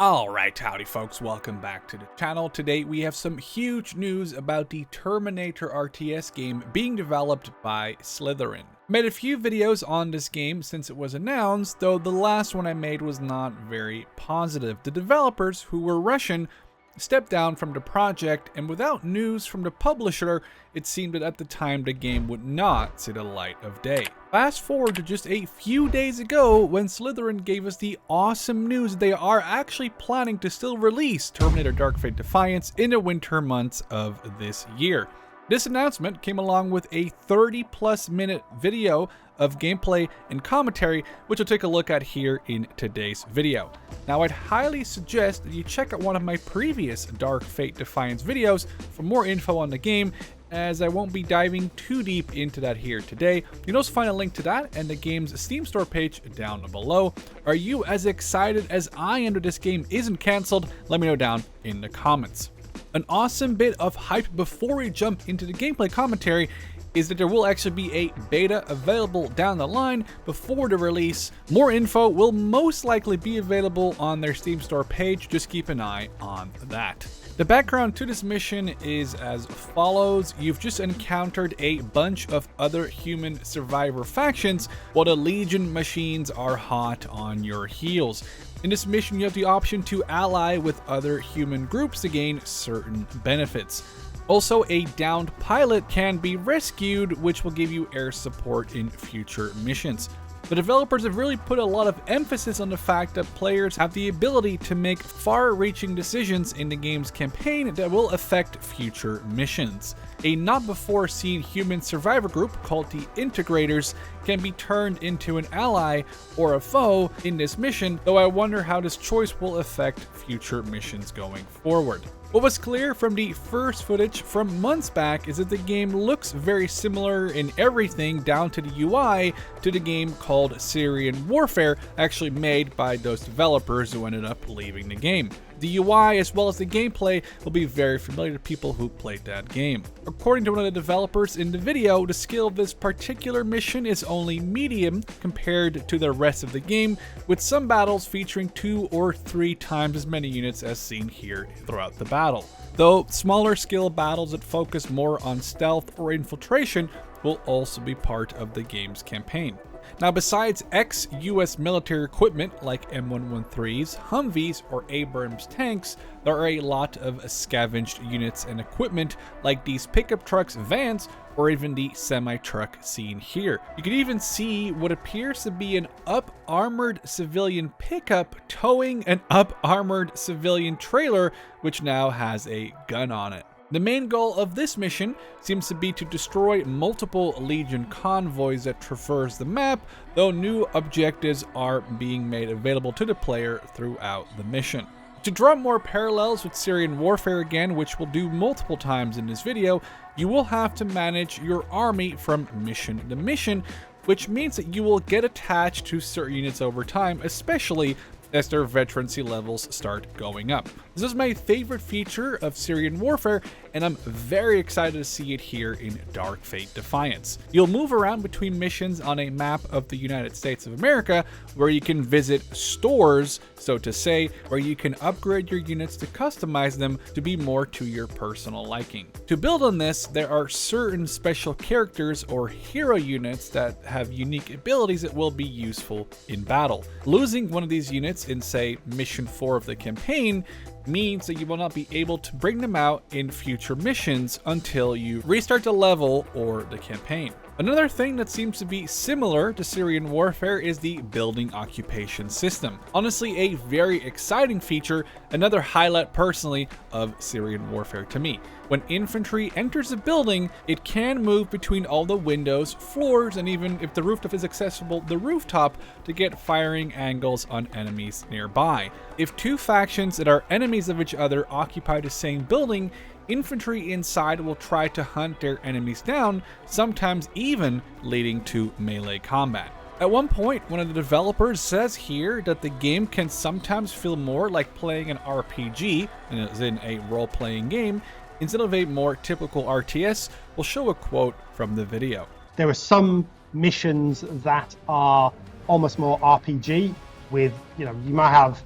Alright, howdy folks, welcome back to the channel. Today we have some huge news about the Terminator RTS game being developed by Slitherine. Made a few videos on this game since it was announced, though the last one I made was not very positive. The developers, who were Russian, stepped down from the project, and without news from the publisher, it seemed that at the time the game would not see the light of day. Fast forward to just a few days ago when Slitherine gave us the awesome news that they are actually planning to still release Terminator Dark Fate Defiance in the winter months of this year. This announcement came along with a 30+ minute video of gameplay and commentary, which we'll take a look at here in today's video. Now, I'd highly suggest that you check out one of my previous Dark Fate Defiance videos for more info on the game, as I won't be diving too deep into that here today. You can also find a link to that and the game's Steam store page down below. Are you as excited as I am that this game isn't cancelled? Let me know down in the comments. An awesome bit of hype before we jump into the gameplay commentary is that there will actually be a beta available down the line before the release. More info will most likely be available on their Steam store page, just keep an eye on that. The background to this mission is as follows. You've just encountered a bunch of other human survivor factions while the Legion machines are hot on your heels. In this mission, you have the option to ally with other human groups to gain certain benefits. Also, a downed pilot can be rescued, which will give you air support in future missions. The developers have really put a lot of emphasis on the fact that players have the ability to make far-reaching decisions in the game's campaign that will affect future missions. A not-before-seen human survivor group called the Integrators can be turned into an ally or a foe in this mission, though I wonder how this choice will affect future missions going forward. What was clear from the first footage from months back is that the game looks very similar in everything down to the UI to the game called Syrian Warfare, actually made by those developers who ended up leaving the game. The UI as well as the gameplay will be very familiar to people who played that game. According to one of the developers in the video, the skill of this particular mission is only medium compared to the rest of the game, with some battles featuring 2 or 3 times as many units as seen here throughout the battle. Though smaller skill battles that focus more on stealth or infiltration will also be part of the game's campaign. Now, besides ex-US military equipment like M113s, Humvees, or Abrams tanks, there are a lot of scavenged units and equipment like these pickup trucks, vans, or even the semi-truck seen here. You can even see what appears to be an up-armored civilian pickup towing an up-armored civilian trailer, which now has a gun on it. The main goal of this mission seems to be to destroy multiple Legion convoys that traverse the map, though new objectives are being made available to the player throughout the mission. To draw more parallels with Syrian Warfare again, which we'll do multiple times in this video, you will have to manage your army from mission to mission, which means that you will get attached to certain units over time, especially as their veterancy levels start going up. This is my favorite feature of Syrian Warfare, and I'm very excited to see it here in Dark Fate Defiance. You'll move around between missions on a map of the United States of America, where you can visit stores, so to say, where you can upgrade your units to customize them to be more to your personal liking. To build on this, there are certain special characters or hero units that have unique abilities that will be useful in battle. Losing one of these units in, say, Mission 4 of the campaign means that you will not be able to bring them out in future missions until you restart the level or the campaign. Another thing that seems to be similar to Syrian Warfare is the building occupation system. Honestly, a very exciting feature, another highlight personally of Syrian Warfare to me. When infantry enters a building, it can move between all the windows, floors, and even if the rooftop is accessible, the rooftop to get firing angles on enemies nearby. If 2 factions that are enemies of each other occupy the same building, infantry inside will try to hunt their enemies down, sometimes even leading to melee combat. At one point, one of the developers says here that the game can sometimes feel more like playing an RPG, as in a role-playing game, instead of a more typical RTS. We'll show a quote from the video. There are some missions that are almost more RPG with, you might have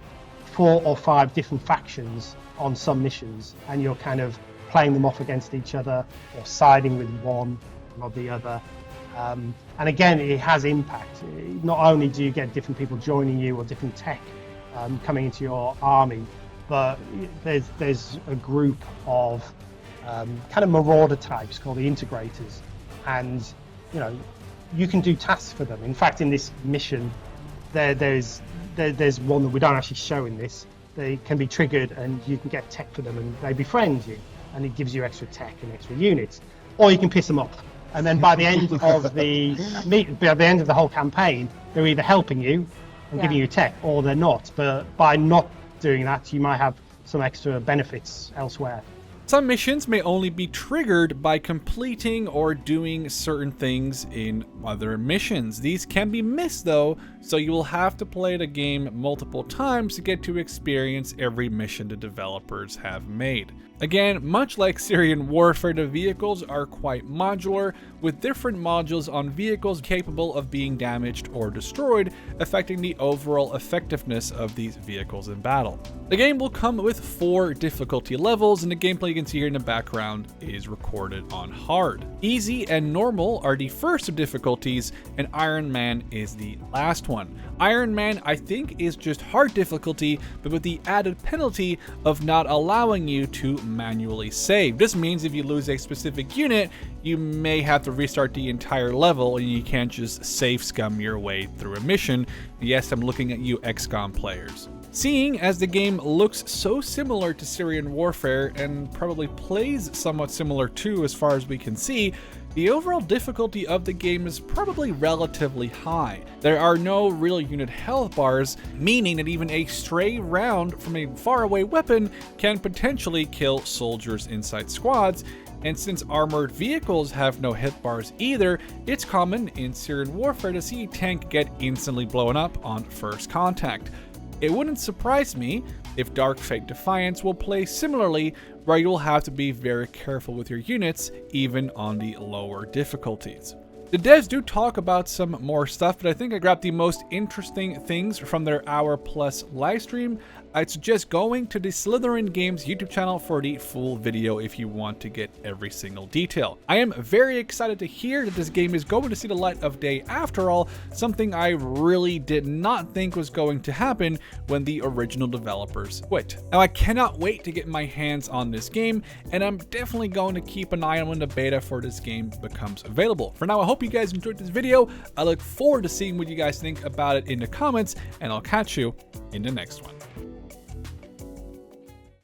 4 or 5 different factions on some missions, and you're kind of playing them off against each other or siding with one or the other. And again, it has impact. Not only do you get different people joining you or different tech coming into your army, but there's a group of kind of marauder types called the integrators, and you can do tasks for them. In fact, in this mission, there's one that we don't actually show in this. They can be triggered, and you can get tech for them, and they befriend you, and it gives you extra tech and extra units. Or you can piss them off, and then by the end of the whole campaign, they're either helping you and giving you tech, or they're not. But by not doing that, you might have some extra benefits elsewhere. Some missions may only be triggered by completing or doing certain things in other missions. These can be missed though, so you will have to play the game multiple times to get to experience every mission the developers have made. Again, much like Syrian Warfare, the vehicles are quite modular, with different modules on vehicles capable of being damaged or destroyed, affecting the overall effectiveness of these vehicles in battle. The game will come with 4 difficulty levels, and the gameplay you can see here in the background is recorded on hard. Easy and normal are the first of difficulties, and Iron Man is the last one. Iron Man, I think, is just hard difficulty, but with the added penalty of not allowing you to manually save. This means if you lose a specific unit, you may have to restart the entire level, and you can't just save scum your way through a mission. Yes, I'm looking at you XCOM players. Seeing as the game looks so similar to Syrian Warfare, and probably plays somewhat similar too as far as we can see, the overall difficulty of the game is probably relatively high. There are no real unit health bars, meaning that even a stray round from a faraway weapon can potentially kill soldiers inside squads. And since armored vehicles have no hit bars either, it's common in Syrian Warfare to see a tank get instantly blown up on first contact. It wouldn't surprise me if Dark Fate Defiance will play similarly, where you'll have to be very careful with your units, even on the lower difficulties. The devs do talk about some more stuff, but I think I grabbed the most interesting things from their hour-plus livestream. I'd suggest going to the Slitherine Games YouTube channel for the full video if you want to get every single detail. I am very excited to hear that this game is going to see the light of day after all, something I really did not think was going to happen when the original developers quit. Now, I cannot wait to get my hands on this game, and I'm definitely going to keep an eye on when the beta for this game becomes available. For now, I hope you guys enjoyed this video. I look forward to seeing what you guys think about it in the comments, and I'll catch you in the next one.